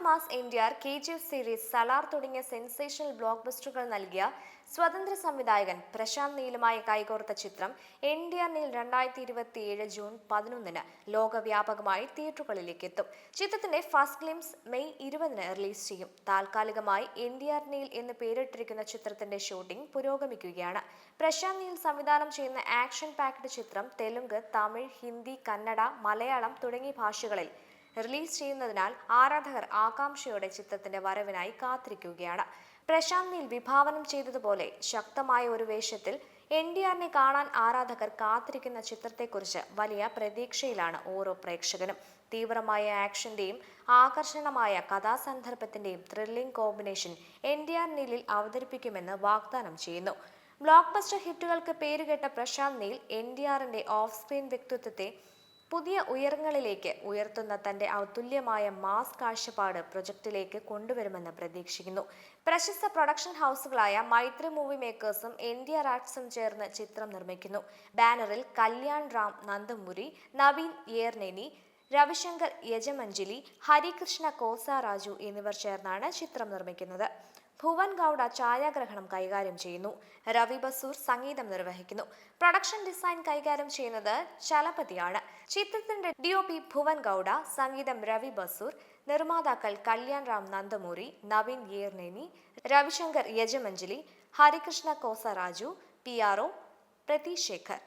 Mass NTR, KGF series, Salaar തുടങ്ങിയ sensational block ബസ്റ്ററുകൾ നൽകിയ സ്വതന്ത്ര സംവിധായകൻ പ്രശാന്ത് നീലുമായി കൈകോർത്ത ചിത്രം NTR നീൽ 2027 ജൂൺ 11 ലോകവ്യാപകമായി തിയേറ്ററുകളിലേക്ക് എത്തും. ചിത്രത്തിന്റെ ഫസ്റ്റ് ഗ്ലിംസ് മെയ് 20 റിലീസ് ചെയ്യും. താൽക്കാലികമായി NTR നീൽ എന്ന് പേരിട്ടിരിക്കുന്ന ചിത്രത്തിന്റെ ഷൂട്ടിംഗ് പുരോഗമിക്കുകയാണ്. പ്രശാന്ത് നീൽ സംവിധാനം ചെയ്യുന്ന ആക്ഷൻ പാക്ഡ് ചിത്രം തെലുങ്ക്, തമിഴ്, ഹിന്ദി, കന്നഡ, മലയാളം തുടങ്ങിയ ഭാഷകളിൽ റിലീസ് ചെയ്യുന്നതിനാൽ ആരാധകർ ആകാംക്ഷയോടെ ചിത്രത്തിന്റെ വരവിനായി കാത്തിരിക്കുകയാണ്. പ്രശാന്ത് നീൽ വിഭാവനം ചെയ്തതുപോലെ ശക്തമായ ഒരു വേഷത്തിൽ NTRനെ കാണാൻ ആരാധകർ കാത്തിരിക്കുന്ന ചിത്രത്തെക്കുറിച്ച് വലിയ പ്രതീക്ഷയിലാണ് ഓരോ പ്രേക്ഷകനും. തീവ്രമായ ആക്ഷന്റെയും ആകർഷണമായ കഥാസന്ദർഭത്തിന്റെയും ത്രില്ലിംഗ് കോമ്പിനേഷൻ NTR നീലിൽ അവതരിപ്പിക്കുമെന്ന് വാഗ്ദാനം ചെയ്യുന്നു. ബ്ലോക്ക് ബസ്റ്റർ ഹിറ്റുകൾക്ക് പേരുകേട്ട പ്രശാന്ത് നീൽ NTRന്റെ ഓഫ് സ്ക്രീൻ വ്യക്തിത്വത്തെ പുതിയ ഉയരങ്ങളിലേക്ക് ഉയർത്തുന്ന തന്റെ അതുല്യമായ മാസ് കാഴ്ചപ്പാട് പ്രൊജക്ടിലേക്ക് കൊണ്ടുവരുമെന്ന് പ്രതീക്ഷിക്കുന്നു. പ്രശസ്ത പ്രൊഡക്ഷൻ ഹൗസുകളായ മൈത്രി മൂവി മേക്കേഴ്സും NTR ആർട്സും ചേർന്ന് ചിത്രം നിർമ്മിക്കുന്നു. ബാനറിൽ കല്യാൺ റാം നന്ദമുരി, നവീൻ യേർനേനി, രവിശങ്കർ യജമഞ്ജലി, ഹരികൃഷ്ണ കോസാരാജു എന്നിവർ ചേർന്നാണ് ചിത്രം നിർമ്മിക്കുന്നത്. ഭുവൻ ഗൌഡ ഛായാഗ്രഹണം കൈകാര്യം ചെയ്യുന്നു. രവി ബസൂർ സംഗീതം നിർവഹിക്കുന്നു. പ്രൊഡക്ഷൻ ഡിസൈൻ കൈകാര്യം ചെയ്യുന്നത് ചലപതിയാണ്. ചിത്രത്തിന്റെ DOP ഭുവൻ ഗൌഡ, സംഗീതം രവി ബസൂർ, നിർമ്മാതാക്കൾ കല്യാൺ റാം നന്ദമുരി, നവീൻ യേർനേനി, രവിശങ്കർ യജമഞ്ജലി, ഹരികൃഷ്ണ കോസരാജു, PRO പ്രതീഷ് ശേഖർ.